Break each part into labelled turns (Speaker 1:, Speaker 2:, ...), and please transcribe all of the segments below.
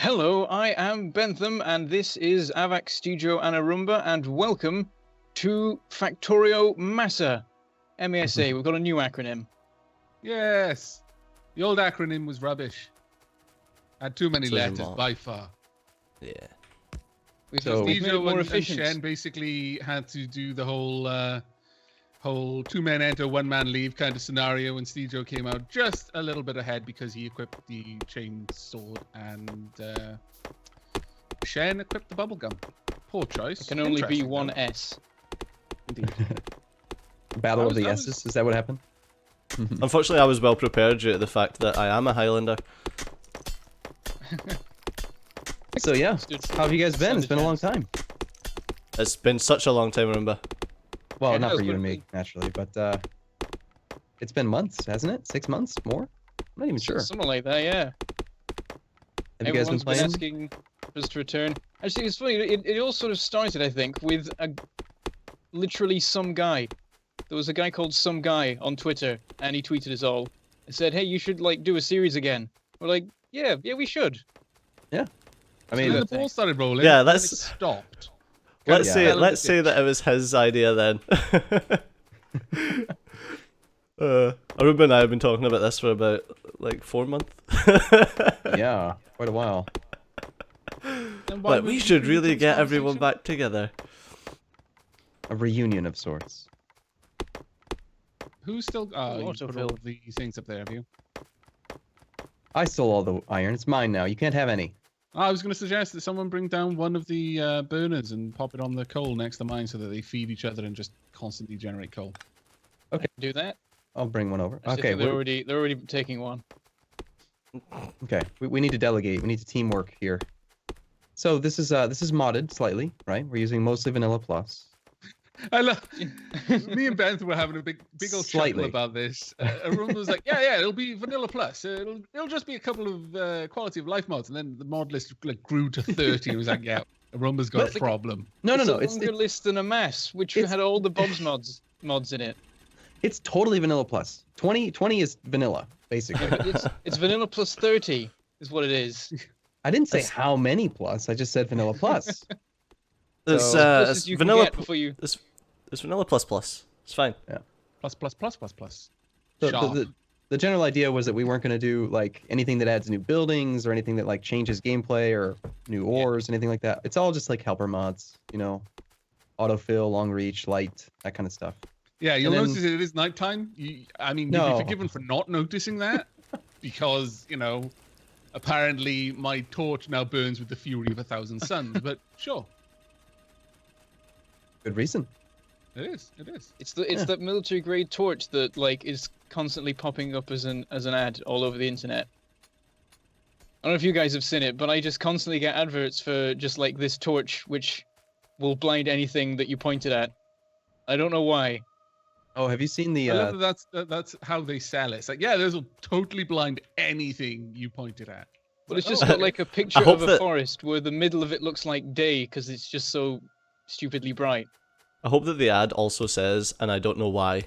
Speaker 1: Hello, I am Bentham, and this is Aavak, Studio, and Arumba, and welcome to Factorio MASA. MASA, we've got a new acronym.
Speaker 2: Yes, the old acronym was rubbish. Had too many letters by far.
Speaker 3: Yeah.
Speaker 1: We've
Speaker 2: Studio
Speaker 1: made it more
Speaker 2: and
Speaker 1: efficient.
Speaker 2: Shen basically had to do the whole two-man enter, one-man leave kind of scenario, and Studio came out just a little bit ahead because he equipped the chain sword, and Shen equipped the bubblegum. Poor choice.
Speaker 1: It can only be
Speaker 2: Interesting,
Speaker 1: one
Speaker 2: though.
Speaker 1: S.
Speaker 2: Indeed.
Speaker 4: Battle of the
Speaker 2: That was-
Speaker 4: S's, is that what happened?
Speaker 3: Unfortunately, I was well prepared due to the fact that I am a Highlander.
Speaker 4: So yeah, how have you guys been? It's been a long
Speaker 1: Stand
Speaker 4: time.
Speaker 3: It's been such a long time, remember?
Speaker 4: Well,
Speaker 1: Yeah,
Speaker 4: not
Speaker 1: no,
Speaker 4: for you
Speaker 1: it's
Speaker 4: and
Speaker 1: been-
Speaker 4: me, naturally, but it's been months, hasn't it? 6 months? More? I'm not even sure.
Speaker 1: Something like that, yeah.
Speaker 4: Have you guys been
Speaker 1: Everyone's
Speaker 4: playing?
Speaker 1: asking for us to return. Actually, it's funny. It all sort of started, I think, with literally some guy. There was a guy called Some Guy on Twitter, and he tweeted us all and said, "Hey, you should do a series again." We're like, "Yeah, we should."
Speaker 4: I
Speaker 2: And then
Speaker 4: mean,
Speaker 2: the ball started rolling.
Speaker 3: Yeah,
Speaker 2: and then
Speaker 3: let's-
Speaker 2: it stopped.
Speaker 3: Let's
Speaker 4: Yeah.
Speaker 3: say
Speaker 2: Fell in
Speaker 3: let's
Speaker 2: the
Speaker 3: say
Speaker 2: ditch.
Speaker 3: that it was his idea then. Arumba and I have been talking about this for about like 4 months.
Speaker 4: yeah, quite a while.
Speaker 2: Then why
Speaker 3: But
Speaker 2: would
Speaker 3: we
Speaker 2: we
Speaker 3: should
Speaker 2: do
Speaker 3: really
Speaker 2: this
Speaker 3: get everyone
Speaker 2: conversation?
Speaker 3: back together.
Speaker 4: A reunion of sorts.
Speaker 2: Who's still? Oh, you put all
Speaker 1: Autofill.
Speaker 2: the things up there, have you?
Speaker 4: I stole all the iron. It's mine now. You can't have any.
Speaker 2: I was going to suggest that someone bring down one of the burners and pop it on the coal next to mine so that they feed each other and just constantly generate coal.
Speaker 1: Do that.
Speaker 4: I'll bring one over.
Speaker 1: Actually, I
Speaker 4: Okay,
Speaker 1: think they're already taking one.
Speaker 4: okay. We need to delegate. We need to teamwork here. So this is modded slightly, right? We're using mostly Vanilla Plus.
Speaker 2: I love. Me and Beth were having a big old
Speaker 4: Slightly.
Speaker 2: chuckle about this. Everyone was like, "Yeah, it'll be Vanilla Plus. It'll just be a couple of quality of life mods." And then the mod list grew to 30. And it was like, "Yeah, Arumba's got
Speaker 4: But-
Speaker 2: a problem."
Speaker 4: No,
Speaker 1: It's
Speaker 4: no.
Speaker 1: a longer list than a mass, which
Speaker 4: it's-
Speaker 1: had all the Bob's mods in it.
Speaker 4: It's totally Vanilla Plus. 20 is vanilla, basically.
Speaker 1: It's vanilla plus 30 is what it is.
Speaker 4: I didn't say
Speaker 3: That's-
Speaker 4: how many plus. I just said Vanilla Plus.
Speaker 3: It's,
Speaker 4: So-
Speaker 1: As
Speaker 3: it's
Speaker 1: as you can
Speaker 3: vanilla.
Speaker 1: get before you.
Speaker 3: It's vanilla plus plus. It's fine.
Speaker 2: Plus, plus, plus, plus, plus.
Speaker 4: So
Speaker 2: Sharp.
Speaker 4: the general idea was that we weren't going to do like anything that adds new buildings or anything that like changes gameplay or new ores, anything like that. It's all just like helper mods, you know, autofill, long reach, light, that kind of stuff.
Speaker 2: Yeah, you'll
Speaker 4: And then-
Speaker 2: notice it is nighttime. I mean, you'd
Speaker 4: No.
Speaker 2: be forgiven for not noticing that because, apparently my torch now burns with the fury of 1,000 suns. But sure,
Speaker 4: Good reason.
Speaker 2: it is. It is.
Speaker 1: It's
Speaker 4: Yeah.
Speaker 1: that military grade torch that is constantly popping up as an ad all over the internet. I don't know if you guys have seen it, but I just constantly get adverts for just like this torch, which will blind anything that you pointed at. I don't know why.
Speaker 4: Oh, have you seen the?
Speaker 2: I love that that's how they sell it. It's like, yeah, this will totally blind anything you pointed at.
Speaker 1: But it's
Speaker 2: like,
Speaker 1: just
Speaker 2: oh,
Speaker 1: got like a picture
Speaker 3: hope
Speaker 1: of a
Speaker 3: that-
Speaker 1: forest where the middle of it looks like day because it's just so stupidly bright.
Speaker 3: I hope that the ad also says, and I don't know why.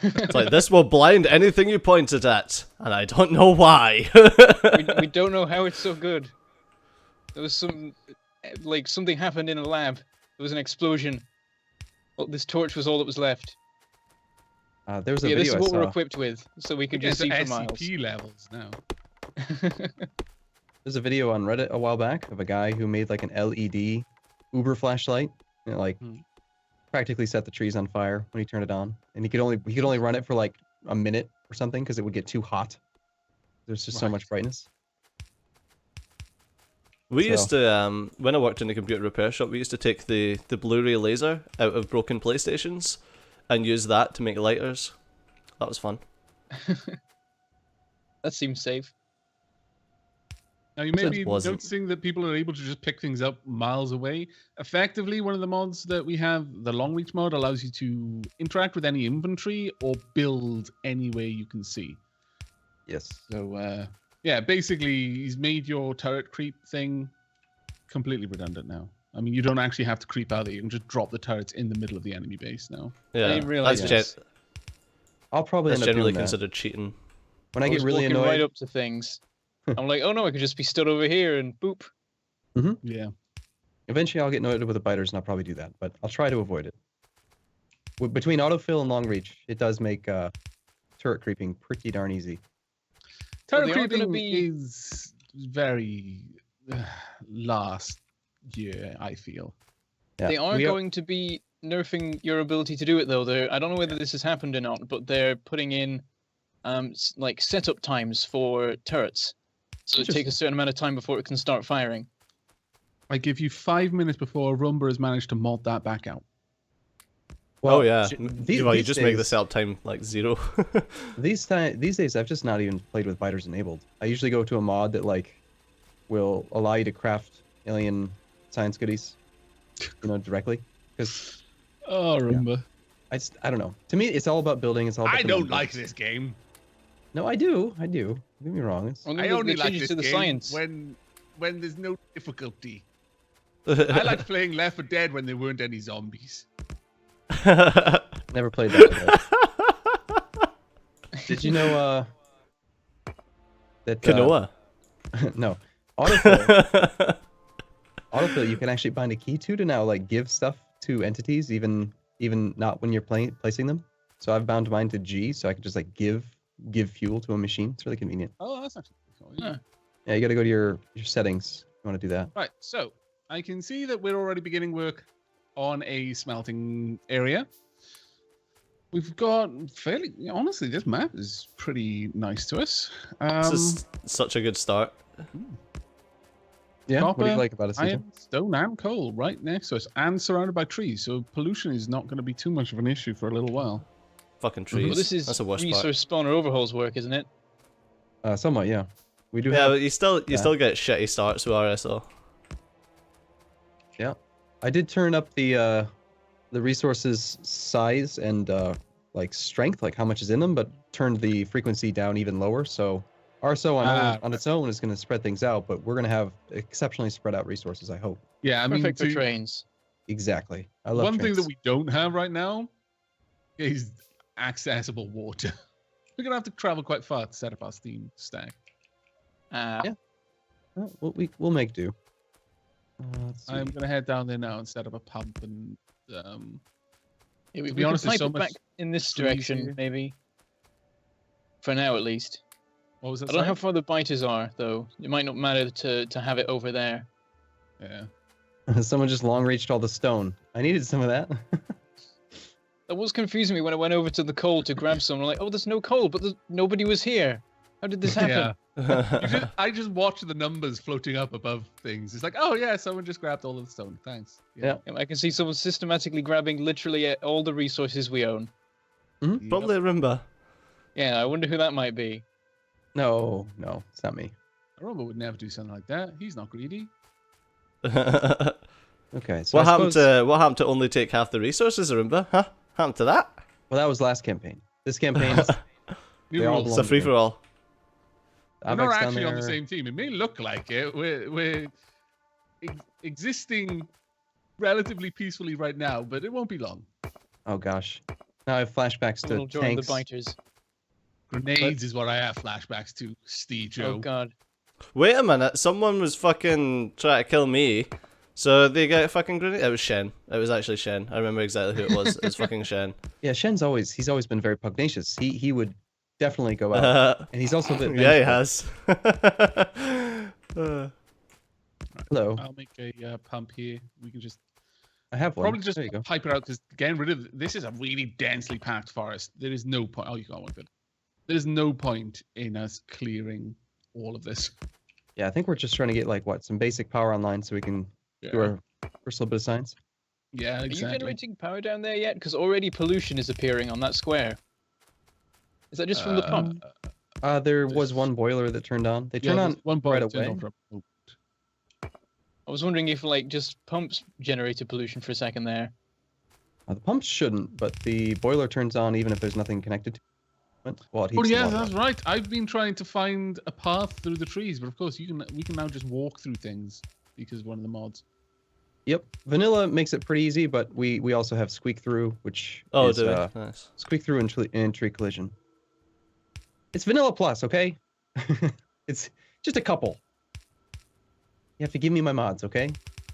Speaker 3: It's like, this will blind anything you point it at, and I don't know why.
Speaker 1: We don't know how it's so good. There was something happened in a lab. There was an explosion. Well, this torch was all that was left.
Speaker 4: There was a
Speaker 1: Yeah, this is
Speaker 4: video I
Speaker 1: what we're
Speaker 4: saw.
Speaker 1: equipped with, so we can
Speaker 2: We're
Speaker 1: just
Speaker 2: getting
Speaker 1: see for
Speaker 2: to
Speaker 1: miles.
Speaker 2: SCP levels now.
Speaker 4: There's a video on Reddit a while back of a guy who made like an LED Uber flashlight. And it, like
Speaker 2: Hmm.
Speaker 4: practically set the trees on fire when he turned it on, and he could only run it for like a minute or something because it would get too hot. There's just so
Speaker 2: Right.
Speaker 4: much brightness.
Speaker 3: We used
Speaker 4: So-
Speaker 3: to, when I worked in a computer repair shop, we used to take the Blu-ray laser out of broken PlayStations and use that to make lighters. That was fun.
Speaker 1: That seems safe.
Speaker 2: Now you may
Speaker 3: It
Speaker 2: be
Speaker 3: wasn't.
Speaker 2: noticing that people are able to just pick things up miles away. Effectively, one of the mods that we have, the long reach mod, allows you to interact with any inventory or build any way you can see.
Speaker 4: Yes.
Speaker 2: So yeah, basically he's made your turret creep thing completely redundant now. I mean, you don't actually have to creep out there. You can just drop the turrets in the middle of the enemy base now.
Speaker 3: Yeah,
Speaker 1: didn't realize
Speaker 3: that's,
Speaker 1: this.
Speaker 4: I'll probably
Speaker 3: that's
Speaker 4: end up
Speaker 3: generally
Speaker 4: doing that.
Speaker 3: considered cheating.
Speaker 4: When I
Speaker 1: was
Speaker 4: get really
Speaker 1: walking
Speaker 4: annoyed.
Speaker 1: right up to things. I'm like, oh no, I could just be stood over here and boop.
Speaker 2: Yeah.
Speaker 4: Eventually, I'll get noted with the biters, and I'll probably do that, but I'll try to avoid it. Between autofill and long reach, it does make turret creeping pretty darn easy.
Speaker 1: Well,
Speaker 2: Turret
Speaker 1: they are gonna
Speaker 2: creeping
Speaker 1: be-
Speaker 2: is very last year, I feel.
Speaker 4: Yeah,
Speaker 1: They are
Speaker 4: we
Speaker 1: going to be nerfing your ability to do it though. I don't know whether this has happened or not, but they're putting in like setup times for turrets, so it take a certain amount of time before it can start firing.
Speaker 2: I give you 5 minutes before Arumba has managed to mod that back out.
Speaker 3: Oh yeah.
Speaker 4: these
Speaker 3: You just make the
Speaker 4: days-
Speaker 3: setup time like 0.
Speaker 4: These days, I've just not even played with biters enabled. I usually go to a mod that like will allow you to craft alien science goodies, directly. Because
Speaker 2: Oh, Arumba.
Speaker 4: I don't know. To me, it's all about building. It's all. About
Speaker 2: I
Speaker 4: the
Speaker 2: don't
Speaker 4: numbers.
Speaker 2: like this game.
Speaker 4: No, I do. Don't get me wrong. It's,
Speaker 1: Well,
Speaker 2: I
Speaker 1: the
Speaker 2: only like
Speaker 1: changes
Speaker 2: this
Speaker 1: to the
Speaker 2: game
Speaker 1: science.
Speaker 2: when there's no difficulty. I like playing Left 4 Dead when there weren't any zombies.
Speaker 4: never played that. Did you know that
Speaker 3: Canoa.
Speaker 4: no autofill? Autofill, you can actually bind a key to now like give stuff to entities, even not when you're placing them. So I've bound mine to G, so I can just like give fuel to a machine. It's really convenient.
Speaker 2: Oh, that's actually cool. Yeah.
Speaker 1: Huh.
Speaker 4: Yeah, you got to go to your settings. You want to do that?
Speaker 2: Right, so I can see that we're already beginning work on a smelting area. We've got fairly, honestly, this map is pretty nice to us.
Speaker 3: This is such a good start.
Speaker 4: Yeah. What do you
Speaker 2: Copper,
Speaker 4: like about it, CJ?
Speaker 2: iron, stone, and coal right next to us, and surrounded by trees. So pollution is not going to be too much of an issue for a little while.
Speaker 3: Fucking trees.
Speaker 1: Well, this is
Speaker 3: That's the worst part.
Speaker 1: resource spawner overhauls work, isn't it?
Speaker 4: Somewhat, yeah. We do
Speaker 3: Yeah,
Speaker 4: have.
Speaker 3: but you still
Speaker 4: yeah.
Speaker 3: get shitty starts with RSO.
Speaker 4: Yeah, I did turn up the resources size and like strength, like how much is in them, but turned the frequency down even lower. So RSO on its own is going to spread things out, but we're going to have exceptionally spread out resources. I hope.
Speaker 2: Yeah, I mean,
Speaker 1: Perfect for trains.
Speaker 4: Exactly. I love
Speaker 2: one thing
Speaker 4: trains.
Speaker 2: that we don't have right now is accessible water. We're going to have to travel quite far to set up our steam stack.
Speaker 1: Yeah.
Speaker 4: We'll make do. Let's see.
Speaker 2: I'm going to head down there now and set up a pump and
Speaker 1: We
Speaker 2: be honest,
Speaker 1: could
Speaker 2: there's
Speaker 1: pipe
Speaker 2: so
Speaker 1: it back
Speaker 2: much
Speaker 1: in this
Speaker 2: trees
Speaker 1: direction,
Speaker 2: here.
Speaker 1: maybe. For now, at least.
Speaker 2: what was that?
Speaker 1: I don't know how
Speaker 2: sorry?
Speaker 1: far the biters are, though. It might not matter to have it over there.
Speaker 2: Yeah.
Speaker 4: Someone just long reached all the stone. I needed some of that.
Speaker 1: That was confusing me when I went over to the coal to grab some. I'm like, oh, there's no coal, but nobody was here. How did this happen?
Speaker 2: Yeah. I just watch the numbers floating up above things. It's like, oh yeah, someone just grabbed all of the stone. Thanks.
Speaker 4: Yeah.
Speaker 1: I can see someone systematically grabbing literally all the resources we own.
Speaker 2: Yep.
Speaker 3: Probably Arumba.
Speaker 1: Yeah, I wonder who that might be.
Speaker 4: No, it's not me.
Speaker 2: Arumba would never do something like that. He's not greedy.
Speaker 4: Okay, so
Speaker 3: What
Speaker 4: I
Speaker 3: happened
Speaker 4: suppose-
Speaker 3: to only take half the resources, Arumba? Huh? Happened to that?
Speaker 4: Well, that was last campaign. This campaign,
Speaker 2: New
Speaker 4: They all
Speaker 2: rules.
Speaker 3: It's
Speaker 4: belong
Speaker 3: a free for all.
Speaker 2: We're not
Speaker 4: Avak's down
Speaker 2: actually on the
Speaker 4: there.
Speaker 2: same team. It may look like it. We're existing relatively peacefully right now, but it won't be long.
Speaker 4: Oh gosh, now I have flashbacks to
Speaker 1: Someone will join the
Speaker 4: tanks.
Speaker 1: biters.
Speaker 2: Grenades is what I have flashbacks to, Steve Joe.
Speaker 1: Oh god.
Speaker 3: Wait a minute, someone was fucking trying to kill me. So they got a fucking grenade. It was Shen. It was actually Shen. I remember exactly who it was. It was fucking Shen.
Speaker 4: Yeah, Shen's he's always been very pugnacious. He would definitely go out, and he's also a bit
Speaker 3: Yeah, he
Speaker 4: vengeful.
Speaker 3: has.
Speaker 4: Hello,
Speaker 2: I'll make a pump here. We can just
Speaker 4: I have one.
Speaker 2: probably just
Speaker 4: there you go.
Speaker 2: pipe it out because getting rid of this is a really densely packed forest. There is no point. Oh, you got one good. There's no point in us clearing all of this.
Speaker 4: Yeah, I think we're just trying to get like some basic power online so we can do our first little bit of science.
Speaker 2: Yeah,
Speaker 1: Are you
Speaker 2: exactly.
Speaker 1: generating power down there yet? Because already pollution is appearing on that square. Is that just from the pump?
Speaker 4: There was
Speaker 2: There's-
Speaker 4: one boiler that turned on. They
Speaker 2: Yeah,
Speaker 4: turn
Speaker 2: there's
Speaker 4: on
Speaker 2: one
Speaker 4: right
Speaker 2: boiler turned
Speaker 4: away.
Speaker 2: on for a-
Speaker 1: I was wondering if like just pumps generated pollution for a second there.
Speaker 4: The pumps shouldn't, but the boiler turns on even if there's nothing connected to it. Well, it
Speaker 2: Oh
Speaker 4: heats the
Speaker 2: yeah,
Speaker 4: water
Speaker 2: that's
Speaker 4: up.
Speaker 2: right. I've been trying to find a path through the trees, but of course we can now just walk through things because of one of the mods.
Speaker 4: Yep, vanilla makes it pretty easy, but we also have squeak through, which
Speaker 3: Oh,
Speaker 4: is
Speaker 3: do we? Nice.
Speaker 4: squeak through and tree collision. It's vanilla plus, okay? It's Just a couple. You have to give me my mods, okay?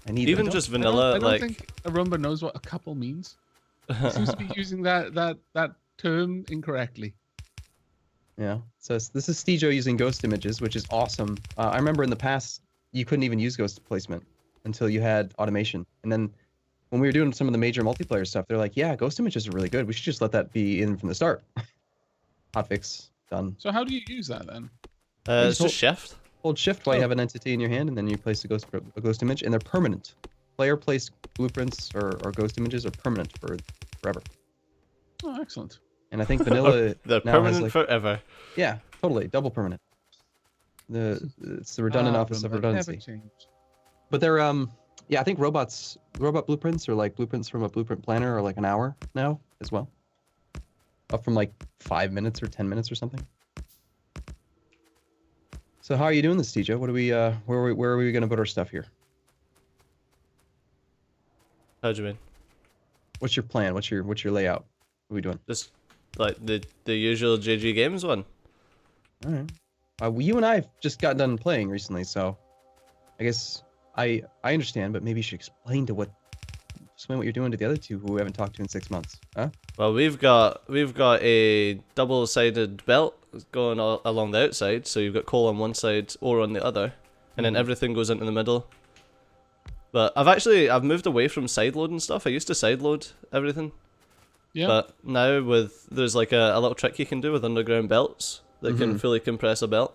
Speaker 4: I need
Speaker 3: Even
Speaker 4: them.
Speaker 3: just
Speaker 2: I
Speaker 3: vanilla,
Speaker 2: don't
Speaker 3: like
Speaker 2: think Arumba knows what a couple means. He seems to be using that term incorrectly.
Speaker 4: Yeah. So this is Stejo using ghost images, which is awesome. I remember in the past you couldn't even use ghost placement until you had automation, and then when we were doing some of the major multiplayer stuff, they're like, "Yeah, ghost images are really good. We should just let that be in from the start." Hotfix done.
Speaker 2: So how do you use that then?
Speaker 3: it's
Speaker 4: just
Speaker 3: just shift.
Speaker 4: Hold shift while you
Speaker 2: Oh.
Speaker 4: have an entity in your hand, and then you place a ghost image, and they're permanent. Player placed blueprints or ghost images are permanent for forever.
Speaker 2: Oh, excellent.
Speaker 4: And I think vanilla
Speaker 3: They're
Speaker 4: now
Speaker 3: permanent
Speaker 4: has like,
Speaker 3: forever.
Speaker 4: yeah, totally double permanent. It's the redundant office of
Speaker 2: Arumba, never
Speaker 4: redundancy.
Speaker 2: changed.
Speaker 4: But they're yeah, I think robot blueprints or like blueprints from a blueprint planner are like an hour now as well. Up from like 5 minutes or 10 minutes or something. So how are you doing this, Stejo? What do we where are we gonna put our stuff here?
Speaker 3: How do you mean?
Speaker 4: What's your plan? What's your layout? What are we doing?
Speaker 3: Just like the usual JG Games one.
Speaker 4: All right. You and I have just got done playing recently, so I guess I understand, but maybe you should explain what you're doing to the other two who we haven't talked to in 6 months. Huh?
Speaker 3: Well, we've got a double-sided belt going along the outside, so you've got coal on one side, ore on the other, and then everything goes into the middle. But I've moved away from sideload and stuff. I used to sideload everything,
Speaker 2: Yeah.
Speaker 3: but now there's like a little trick you can do with underground belts that can fully compress a belt,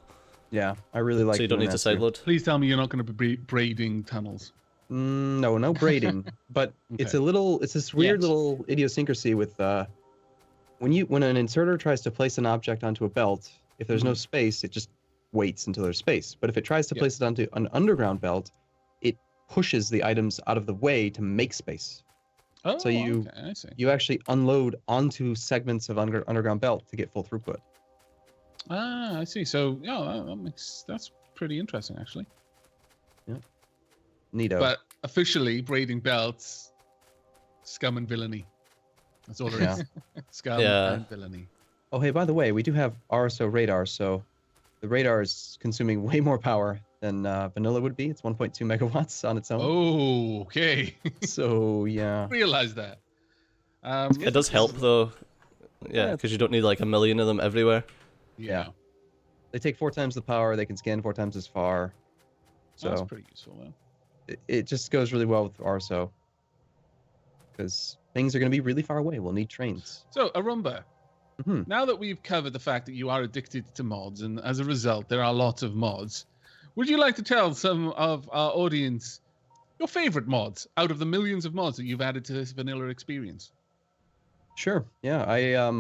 Speaker 4: Yeah, I really like.
Speaker 3: so you don't
Speaker 4: doing
Speaker 3: need to
Speaker 4: that too.
Speaker 3: sideload.
Speaker 2: Please tell me you're not going to be braiding tunnels.
Speaker 4: No braiding, but it's
Speaker 2: Okay.
Speaker 4: it's this weird
Speaker 1: Yes.
Speaker 4: little idiosyncrasy with when an inserter tries to place an object onto a belt, if there's no space, it just waits until there's space. But if it tries to
Speaker 2: Yeah.
Speaker 4: place it onto an underground belt, it pushes the items out of the way to make space.
Speaker 2: Oh,
Speaker 4: you-
Speaker 2: okay, I see.
Speaker 4: You actually unload onto segments of underground belt to get full throughput.
Speaker 2: Ah, I see. So, yeah, that's pretty interesting, actually.
Speaker 4: Neato.
Speaker 2: But officially, braiding belts, scum and villainy. That's all it
Speaker 4: Yeah.
Speaker 2: is. Scum
Speaker 3: Yeah.
Speaker 2: and villainy.
Speaker 4: Oh, hey, by the way, we do have RSO radar, so the radar is consuming way more power than vanilla would be. It's 1.2 megawatts on its own.
Speaker 2: Oh, okay.
Speaker 4: So yeah,
Speaker 2: Realize that.
Speaker 3: It does help though, yeah,
Speaker 4: Yeah.
Speaker 3: because you don't need like a million of them everywhere.
Speaker 2: Yeah.
Speaker 4: they take 4 times the power. They can scan 4 times as far.
Speaker 2: That's
Speaker 4: So
Speaker 2: pretty useful, then.
Speaker 4: it just goes really well with RSO because things are going to be really far away. We'll need trains.
Speaker 2: So, Arumba,
Speaker 4: Mhm.
Speaker 2: now that we've covered the fact that you are addicted to mods, and as a result, there are lots of mods, would you like to tell some of our audience your favorite mods out of the millions of mods that you've added to this vanilla experience?
Speaker 4: Sure. Yeah,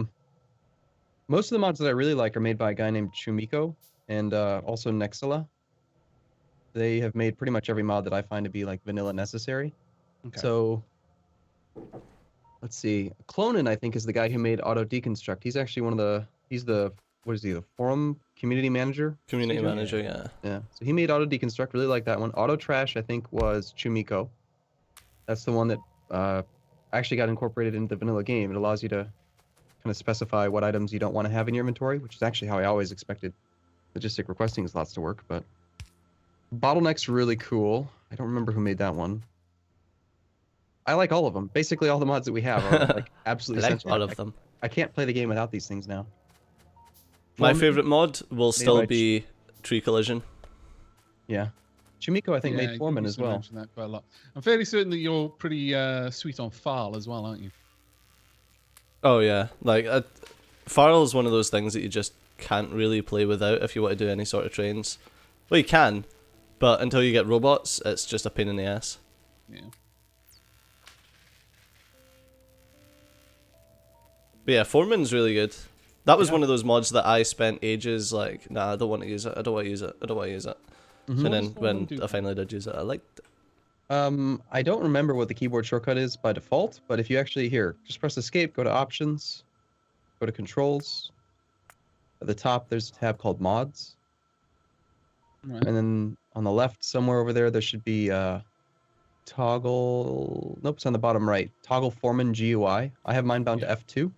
Speaker 4: most of the mods that I really like are made by a guy named Chumiko and also Nexala. They have made pretty much every mod that I find to be like vanilla necessary.
Speaker 2: Okay.
Speaker 4: So let's see. Clonin, I think, is the guy who made Auto Deconstruct. He's actually he's the forum community manager?
Speaker 3: Community
Speaker 4: Stejo?
Speaker 3: manager, yeah.
Speaker 4: Yeah. So he made Auto Deconstruct. Really like that one. Auto Trash, I think, was Chumiko. That's the one that actually got incorporated into the vanilla game. It allows you to kind of specify what items you don't want to have in your inventory, which is actually how I always expected logistic requesting slots to work. But Bottleneck's really cool. I don't remember who made that one. I like all of them. Basically, all the mods that we have are like
Speaker 3: I
Speaker 4: absolutely
Speaker 3: like
Speaker 4: essential.
Speaker 3: all of them.
Speaker 4: I can't play the game without these things now.
Speaker 3: My
Speaker 4: Foreman-
Speaker 3: favorite mod will still
Speaker 4: by
Speaker 3: be Tree Collision.
Speaker 4: Yeah. Chumiko, I think,
Speaker 2: Yeah,
Speaker 4: made
Speaker 2: you
Speaker 4: Foreman
Speaker 2: used
Speaker 4: as
Speaker 2: to
Speaker 4: well.
Speaker 2: mention that quite a lot. I'm fairly certain that you're pretty sweet on FARL as well, aren't you?
Speaker 3: Oh yeah, like FARL is one of those things that you just can't really play without if you want to do any sort of trains. Well, you can, but until you get robots, it's just a pain in the ass.
Speaker 2: Yeah.
Speaker 3: But yeah, Foreman's really good. That was
Speaker 4: Yeah.
Speaker 3: one of those mods that I spent ages like, nah, I don't want to use it. I don't want to use it. I don't want to use it.
Speaker 4: Mhm.
Speaker 3: And then
Speaker 2: does Foreman
Speaker 3: when
Speaker 2: do?
Speaker 3: I finally did use it, I liked it.
Speaker 4: I don't remember what the keyboard shortcut is by default, but if you actually just press escape, go to options, go to controls. At the top, there's a tab called mods.
Speaker 2: Right.
Speaker 4: And then on the left, somewhere over there should be toggle. Nope, it's on the bottom right. Toggle Foreman GUI. I have mine bound to F2.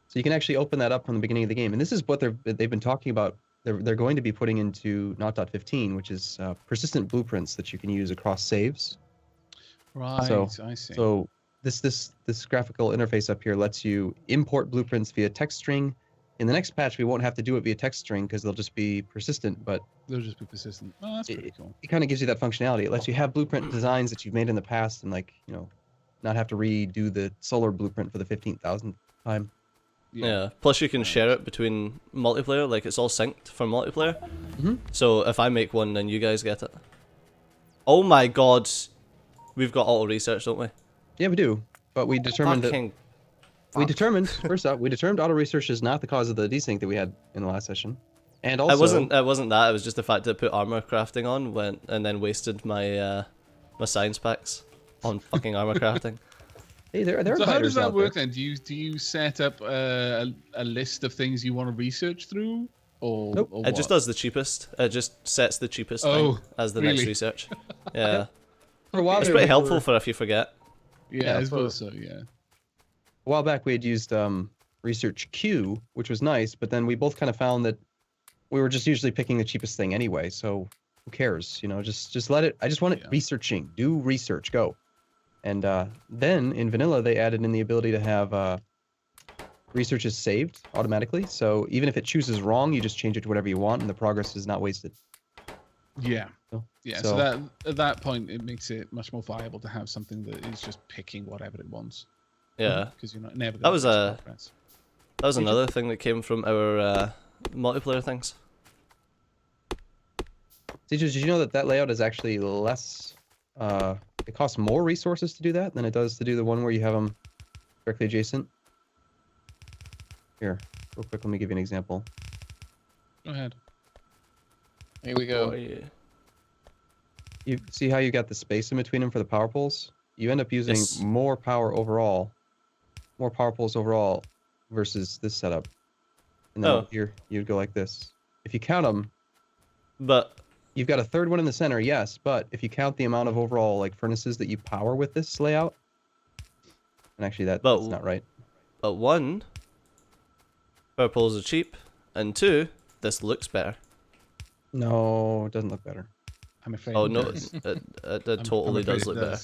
Speaker 4: So you can actually open that up from the beginning of the game. And this is what they've been talking about they're going to be putting into 0.15, which is persistent blueprints that you can use across saves.
Speaker 2: Right,
Speaker 4: So-
Speaker 2: I see.
Speaker 4: So this graphical interface up here lets you import blueprints via text string. In the next patch, we won't have to do it via text string because they'll just be persistent, but
Speaker 2: They'll just be persistent. Oh, that's pretty cool.
Speaker 4: it kind of gives you that functionality. It lets you have blueprint designs that you've made in the past and like, not have to redo the solar blueprint for the 15,000th time.
Speaker 3: Yeah. Plus, you can share it between multiplayer. Like it's all synced for multiplayer.
Speaker 4: Mhm.
Speaker 3: So if I make one, then you guys get it. Oh my god, we've got auto research, don't we?
Speaker 4: Yeah, we do. But we determined first up, we determined auto research is not the cause of the desync that we had in the last session. And also
Speaker 3: It wasn't that. It was just the fact that I put armor crafting on and then wasted my my science packs on fucking armor crafting.
Speaker 4: Hey, there are
Speaker 2: So how
Speaker 4: fighters
Speaker 2: does that
Speaker 4: out
Speaker 2: work
Speaker 4: there.
Speaker 2: then? Do you set up a list of things you want to research through, or,
Speaker 4: Nope.
Speaker 2: or
Speaker 3: It just
Speaker 2: what?
Speaker 3: does the cheapest. It just sets the cheapest
Speaker 2: Oh,
Speaker 3: thing as the next
Speaker 2: really?
Speaker 3: research. Yeah,
Speaker 4: For a while
Speaker 3: it's
Speaker 4: there,
Speaker 3: pretty
Speaker 4: we
Speaker 3: helpful
Speaker 4: were-
Speaker 3: for if you forget.
Speaker 2: Yeah, I
Speaker 4: for-
Speaker 2: suppose so. Yeah.
Speaker 4: A while back, we had used Research Q, which was nice, but then we both kind of found that we were just usually picking the cheapest thing anyway. So who cares? Just let it. I just want it
Speaker 2: Yeah.
Speaker 4: researching. Do research. Go. And then in vanilla, they added in the ability to have research is saved automatically. So even if it chooses wrong, you just change it to whatever you want, and the progress is not wasted.
Speaker 2: Yeah.
Speaker 4: So-
Speaker 2: Yeah.
Speaker 4: so-
Speaker 2: So that at that point, it makes it much more viable to have something that is just picking whatever it wants.
Speaker 3: Yeah,
Speaker 2: Because you're not never.
Speaker 3: That
Speaker 2: gonna
Speaker 3: was
Speaker 2: waste
Speaker 3: a-
Speaker 2: progress.
Speaker 3: that was another thing that came from our multiplayer things.
Speaker 4: Teachers, did you know that layout is actually less? It costs more resources to do that than it does to do the one where you have them directly adjacent. Here, real quick, let me give you an example.
Speaker 2: Go ahead.
Speaker 1: Here we go.
Speaker 3: Oh, yeah.
Speaker 4: You see how you got the space in between them for the power poles? You end up using
Speaker 3: Yes.
Speaker 4: more power overall, more power poles overall versus this setup. And then
Speaker 3: Oh.
Speaker 4: over here, you'd go like this. If you count them,
Speaker 3: But
Speaker 4: you've got a third one in the center, yes, but if you count the amount of overall like furnaces that you power with this layout, and actually that's not right.
Speaker 3: one, purples are cheap, and two, this looks better.
Speaker 4: No, it doesn't look better.
Speaker 2: I'm afraid.
Speaker 3: Oh
Speaker 2: it
Speaker 3: no,
Speaker 2: does.
Speaker 3: it
Speaker 2: I'm
Speaker 3: totally
Speaker 2: afraid
Speaker 3: does
Speaker 2: it
Speaker 3: look better.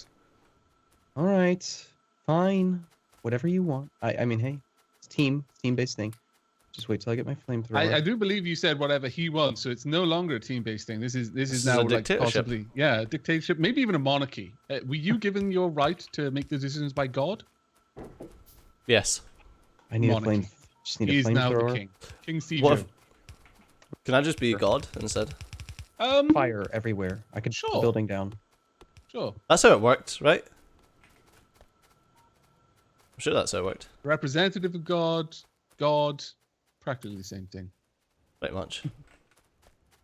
Speaker 4: All right, fine, whatever you want. I mean, hey, it's team-based thing. Just wait till I get my flamethrower.
Speaker 2: I do believe you said whatever he wants, so it's no longer a team-based thing. This is
Speaker 3: is
Speaker 2: now
Speaker 3: a
Speaker 2: like
Speaker 3: dictatorship.
Speaker 2: possibly a dictatorship, maybe even a monarchy. Were you given your right to make the decisions by God?
Speaker 3: Yes.
Speaker 4: I need
Speaker 2: Monarchy.
Speaker 4: a flame. Just need
Speaker 2: He
Speaker 4: a
Speaker 2: is now the
Speaker 4: flamethrower.
Speaker 2: king. King Steve.
Speaker 3: What if- Can I just be God instead?
Speaker 4: Fire everywhere. I could put the
Speaker 2: Sure.
Speaker 4: building down.
Speaker 2: Sure.
Speaker 3: That's how it worked, right? I'm sure that's how it worked.
Speaker 2: Representative of God, practically the same thing.
Speaker 3: Pretty much.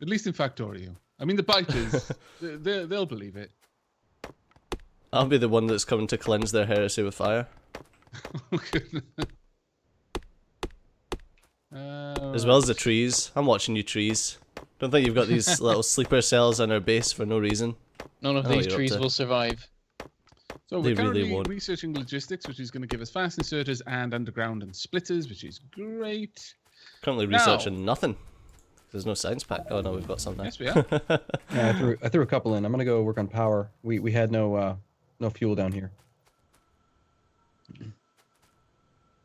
Speaker 2: At least in Factorio. I mean, the biters, they'll believe it.
Speaker 3: I'll be the one that's coming to cleanse their heresy with fire. As well as the trees. I'm watching you, trees. Don't think you've got these little sleeper cells on our base for no reason.
Speaker 1: None of
Speaker 3: I know
Speaker 1: these
Speaker 3: you're up
Speaker 1: trees
Speaker 3: to-
Speaker 1: will survive.
Speaker 2: So
Speaker 3: They
Speaker 2: we're
Speaker 3: really
Speaker 2: currently
Speaker 3: won't.
Speaker 2: researching logistics, which is going to give us fast inserters and underground and splitters, which is great.
Speaker 3: Currently
Speaker 2: Now-
Speaker 3: researching nothing. There's no science pack. Oh no, we've got some now.
Speaker 2: Yes, we are.
Speaker 4: Yeah, I threw a couple in. I'm gonna go work on power. We had no fuel down here.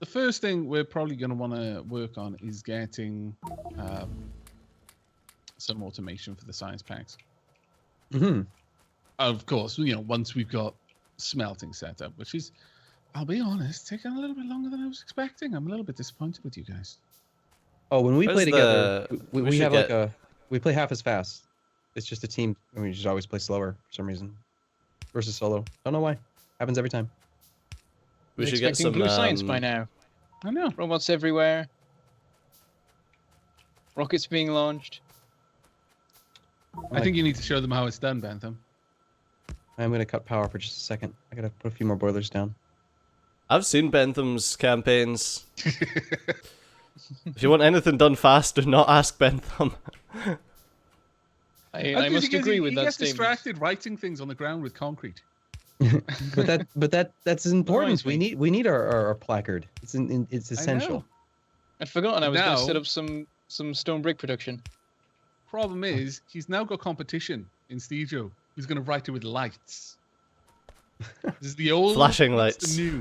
Speaker 2: The first thing we're probably going to want to work on is getting some automation for the science packs.
Speaker 4: Mm-hmm.
Speaker 2: Of course, once we've got smelting set up, which is, I'll be honest, taking a little bit longer than I was expecting. I'm a little bit disappointed with you guys.
Speaker 4: Oh, when we
Speaker 3: Where's
Speaker 4: play together,
Speaker 3: the-
Speaker 4: we
Speaker 3: we should
Speaker 4: have
Speaker 3: get-
Speaker 4: like we play half as fast. It's just a team, and we just always play slower for some reason. Versus solo. Don't know why. Happens every time.
Speaker 3: We
Speaker 1: I'm
Speaker 3: should get
Speaker 1: expecting
Speaker 3: some
Speaker 1: blue science by now.
Speaker 2: I know.
Speaker 1: Robots everywhere. Rockets being launched.
Speaker 2: I think you need to show them how it's done, Bentham.
Speaker 4: I'm gonna cut power for just a second. I gotta put a few more boilers down.
Speaker 3: I've seen Bentham's campaigns. If you want anything done fast, do not ask Bentham.
Speaker 1: I must agree with
Speaker 2: he
Speaker 1: that
Speaker 2: gets
Speaker 1: statement.
Speaker 2: distracted writing things on the ground with concrete.
Speaker 4: But that's important.
Speaker 1: me.
Speaker 4: We need our placard. It's essential.
Speaker 1: I'd forgotten I was going
Speaker 2: Now-
Speaker 1: to set up some stone brick production.
Speaker 2: Problem is, he's now got competition in Stejo. Who's going to write it with lights? This is the old
Speaker 3: Flashing
Speaker 2: what's
Speaker 3: lights.
Speaker 2: The new.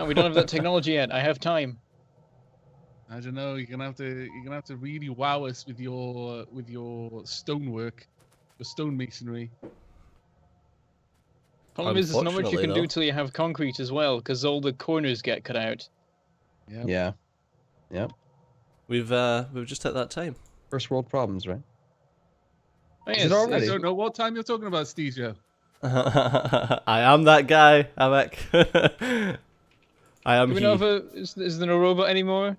Speaker 1: We don't have that technology yet. I have time.
Speaker 2: I don't know. You're gonna have to really wow us with your stonework, the stonemasonry.
Speaker 1: Problem is, there's not much you can
Speaker 3: Unfortunately,
Speaker 1: do till you have concrete as well, because all the corners get cut out.
Speaker 2: Yep.
Speaker 4: Yeah. Yep.
Speaker 3: We've just hit that time.
Speaker 4: First world problems, right?
Speaker 1: Oh,
Speaker 4: Is
Speaker 1: yes,
Speaker 4: it already?
Speaker 2: I don't know what time you're talking about, Stejo.
Speaker 3: I am that guy, Aavak. I am
Speaker 1: Do we
Speaker 3: he.
Speaker 1: know if is there no robot anymore?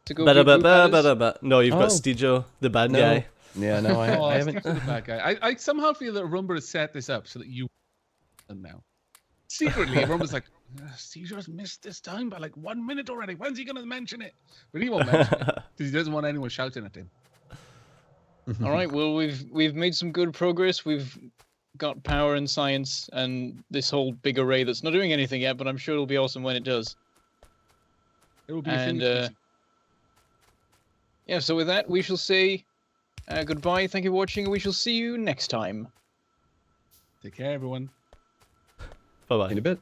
Speaker 1: To go
Speaker 3: Bada
Speaker 1: beat
Speaker 3: ba
Speaker 1: Blue
Speaker 3: ba
Speaker 1: Pandas?
Speaker 3: bada ba. No, you've got
Speaker 4: Oh.
Speaker 3: Stejo, the bad
Speaker 4: No.
Speaker 3: guy.
Speaker 4: Yeah, no,
Speaker 2: Oh,
Speaker 4: I haven't.
Speaker 2: Stejo's the bad guy. I somehow feel that Arumba has set this up so that you now. Secretly, Arumba's like, Stejo's missed this time by like 1 minute already. When's he gonna mention it? But he won't mention it because he doesn't want anyone shouting at him.
Speaker 1: All right. Well, we've made some good progress. We've got power and science and this whole big array that's not doing anything yet, but I'm sure it'll be awesome when it does.
Speaker 2: It will be
Speaker 1: And,
Speaker 2: a finish.
Speaker 1: Yeah. So with that, we shall say goodbye. Thank you for watching, and we shall see you next time.
Speaker 2: Take care, everyone.
Speaker 3: Bye bye.
Speaker 4: In a bit.